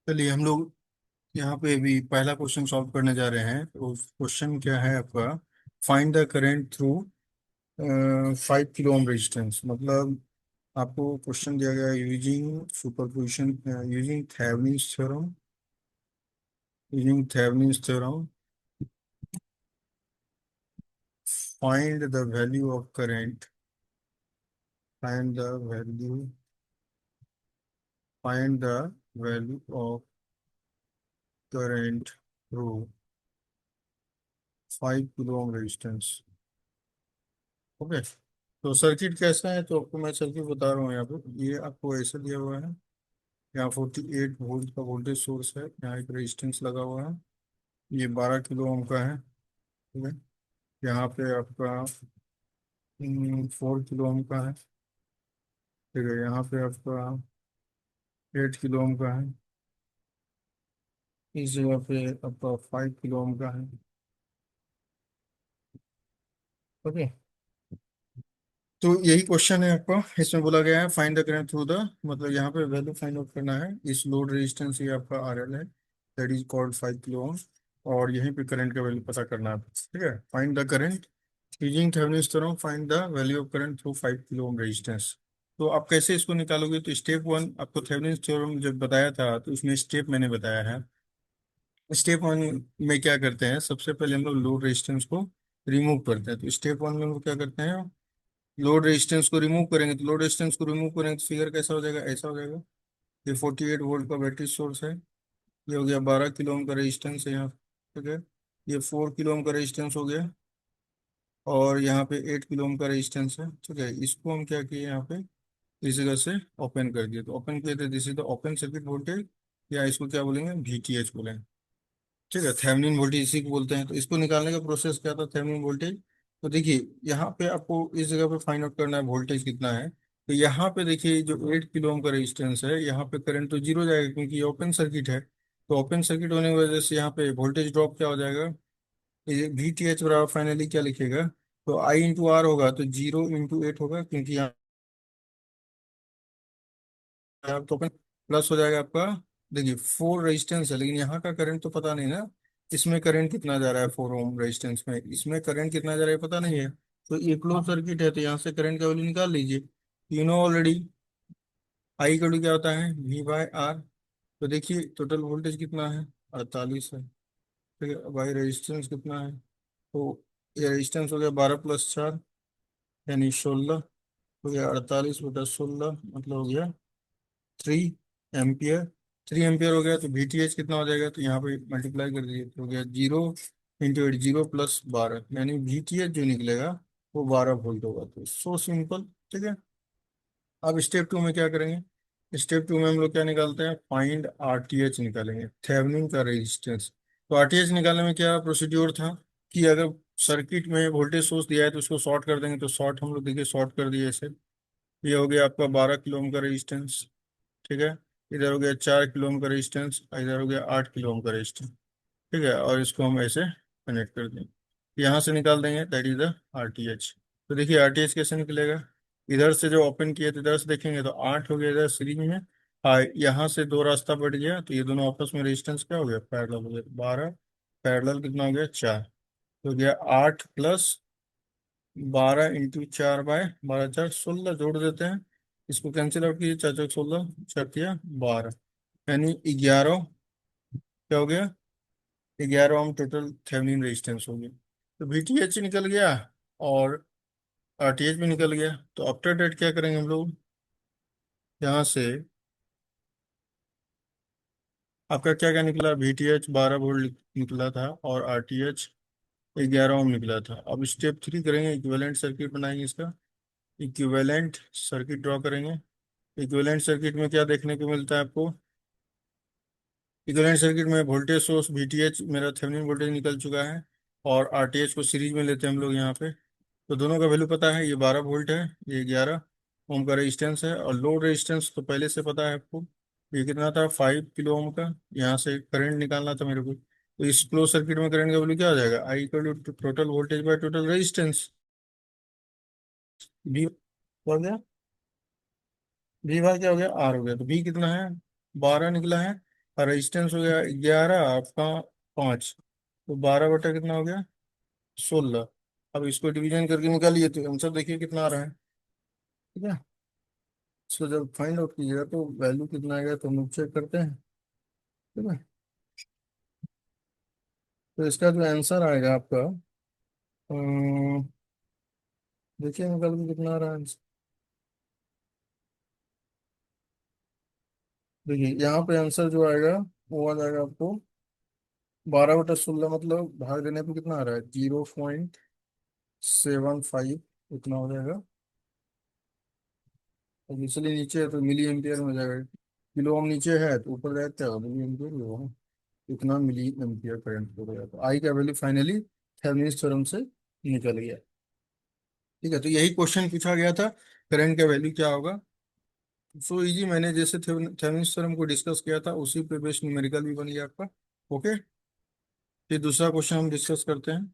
चलिए हम लोग यहाँ पे भी पहला क्वेश्चन सॉल्व करने जा रहे हैं। तो क्वेश्चन क्या है आपका? Find the current through 5 kilo ohm resistance. मतलब आपको क्वेश्चन दिया गया using superposition, using Thevenin's theorem, find the value of current, find the value find the value of current through 5 kilo ohm resistance. Okay. तो circuit कैसा है, तो आपको मैं सर्किट बता रहा हूँ। यहाँ पे ये आपको ऐसे दिया हुआ है। यहाँ 48 वोल्ट का वोल्टेज सोर्स है, यहाँ एक रेजिस्टेंस लगा हुआ है, ये 12 किलो ओम का है। ठीक है। यहाँ पे आपका 4 किलो ओम का है। ठीक है। यहाँ पे आपका 8 किलो ओम का है। इस जगह पे आपका 5 किलो ओम का है। ओके। तो यही क्वेश्चन है आपका, इसमें बोला गया है find the current through the, मतलब यहाँ पे वैल्यू फाइंड आउट करना है। इस लोड रेजिस्टेंस ये आपका RL है, that is called 5 kilo ohm. और यहीं पे करंट का वैल्यू पता करना है। ठीक है। Find the current using Thevenin's theorem, find the value of current through 5 kilo ohm resistance. तो आप कैसे इसको निकालोगे? तो स्टेप वन, आपको थेवेनिन्स थ्योरम जब बताया था तो उसमें स्टेप मैंने बताया है। स्टेप वन में क्या करते हैं, सबसे पहले हम लोग लोड रेजिस्टेंस को रिमूव करते हैं। तो स्टेप वन में हम लोग क्या करते हैं, लोड रेजिस्टेंस को रिमूव करेंगे। तो लोड रेजिस्टेंस को रिमूव करेंगे तो फिगर कैसा हो जाएगा, ऐसा हो जाएगा। ये 48 वोल्ट का बैटरी सोर्स है, ये हो गया 12 किलो ओम का रेजिस्टेंस है यहाँ। ठीक है। ये 4 किलो ओम का रेजिस्टेंस हो गया, और यहाँ पे 8 किलो ओम का रेजिस्टेंस है। ठीक है। इसको हम क्या किए, यहाँ पे इस जगह से ओपन कर दिए। तो ओपन किए थे, this is the open circuit voltage, या इसको क्या बोलेंगे, VTH बोलेंगे। ठीक है। थेवेनिन वोल्टेज इसी को बोलते हैं। तो इसको निकालने का प्रोसेस क्या था, थेवेनिन वोल्टेज। तो देखिए यहाँ पे आपको इस जगह पे फाइंड आउट करना है वोल्टेज कितना है। तो यहाँ पे देखिए जो 8 किलो ओम का रेजिस्टेंस है, यहाँ पे करंट तो जीरो जाएगा क्योंकि ये ओपन सर्किट है। तो ओपन सर्किट होने की वजह से यहाँ पे वोल्टेज ड्रॉप क्या हो जाएगा, ये VTH बराबर फाइनली क्या लिखेगा, तो I × R होगा। तो 0 × 8 होगा, क्योंकि यहाँ तो ओपन प्लस हो जाएगा आपका। देखिए 4 रेजिस्टेंस है, लेकिन यहाँ का करंट तो पता नहीं ना, इसमें करंट कितना जा रहा है 4 ओम रेजिस्टेंस में, इसमें करंट कितना जा रहा है पता नहीं है। तो ये क्लोज सर्किट है, तो यहाँ से करंट का वैल्यू निकाल लीजिए। यू नो ऑलरेडी आई का वैल्यू क्या होता है, V/R। तो देखिए टोटल वोल्टेज कितना है, 48 है। ठीक है। बाई रेजिस्टेंस कितना है, तो ये रेजिस्टेंस हो गया 12 + 4, यानी 16। हो गया 48/16, मतलब हो गया 3 एम्पियर। 3 एम्पियर हो गया, तो VTH कितना हो जाएगा, तो यहाँ पे मल्टीप्लाई कर दीजिए, तो हो गया 0 × 8, 0 + 12, यानी VTH जो निकलेगा वो 12 वोल्ट होगा। तो सो सिंपल। ठीक है। अब स्टेप टू में क्या करेंगे, स्टेप टू में हम लोग क्या निकालते हैं, फाइंड RTH निकालेंगे, थेवेनिन का रेजिस्टेंस। तो RTH निकालने में क्या प्रोसीड्योर था, कि अगर सर्किट में वोल्टेज सोर्स दिया है तो उसको शॉर्ट कर देंगे। तो शॉर्ट हम लोग देखिए शॉर्ट कर दिए ऐसे। ये हो गया आपका 12 किलो ओम का रेजिस्टेंस। ठीक है। इधर हो गया 4 किलो ओम का रेजिस्टेंस, इधर हो गया 8 किलो ओम का रेजिस्टेंस। ठीक है। और इसको हम ऐसे कनेक्ट कर देंगे, यहाँ से निकाल देंगे, दैट इज द RTH। तो देखिए RTH कैसे निकलेगा, इधर से जो ओपन किए थे इधर से देखेंगे तो 8 हो गया इधर सीरीज में। यहाँ से दो रास्ता बढ़ गया, तो ये दोनों आपस में रेजिस्टेंस क्या हो गया, पैरेलल हो गया। 12 पैरेलल कितना हो गया, 4। तो हो गया 8 + 12 × 4/12, 4 16 जोड़ देते हैं। इसको कैंसिल आउट कीजिए, 4 × 16, 4 × 12, यानी 11। क्या हो गया, 11 ओम टोटल थेवेनिन रेजिस्टेंस हो गया। तो VTH निकल गया, और RTH भी निकल गया। तो आफ्टर डेट क्या करेंगे हम लोग, यहाँ से आपका क्या क्या निकला, VTH 12 वोल्ट निकला था, और RTH 11 ओम निकला था। अब स्टेप थ्री करेंगे, इक्विवेलेंट सर्किट बनाएंगे इसका। इक्विवेलेंट सर्किट ड्रॉ करेंगे। इक्विवेलेंट सर्किट में क्या देखने को मिलता है आपको, इक्विवेलेंट सर्किट में वोल्टेज सोर्स VTH मेरा थेवेनिन वोल्टेज निकल चुका है, और RTH को सीरीज में लेते हैं हम लोग यहाँ पे। तो दोनों का वैल्यू पता है, ये 12 वोल्ट है, ये 11 ओम का रेजिस्टेंस है। और लोड रेजिस्टेंस तो पहले से पता है आपको, ये कितना था, 5 किलो ओम का। यहाँ से करंट निकालना था मेरे को, तो इस क्लोज सर्किट में करंट का वैल्यू क्या हो जाएगा, I = total voltage by total resistance. V हो गया, V भाई क्या हो गया, R हो गया। तो V कितना है, 12 निकला है, और रेजिस्टेंस हो गया 11 आपका 5, तो 12 बटा कितना हो गया, 16। अब इसको डिवीजन करके निकालिए तो आंसर देखिए कितना आ रहा है। ठीक है, इसको जब फाइंड आउट कीजिएगा तो वैल्यू कितना आएगा तो हम लोग चेक करते हैं। ठीक है, तो इसका जो आंसर आएगा आपका, देखिए निकल के कितना आ रहा है। देखिए यहाँ पे आंसर जो आएगा वो आ जाएगा आपको 12/16, मतलब भाग देने पे कितना आ रहा है, 0.75 इतना हो जाएगा। अब इसलिए नीचे है तो मिली एम्पियर में हो जाएगा, किलो ओम नीचे है तो ऊपर जाते हैं मिली एम्पियर ही होगा। इतना मिली एम्पियर करंट हो गया, तो आई का वैल्यू फाइनली थेवेनिन्स थ्योरम से निकल गया। ठीक है, तो यही क्वेश्चन पूछा गया था, करंट का वैल्यू क्या होगा। सो इजी, मैंने जैसे थेवेनिन्स थ्योरम को डिस्कस किया था उसी पे बेस्ड न्यूमेरिकल भी बन गया आपका। ओके, फिर दूसरा क्वेश्चन हम डिस्कस करते हैं।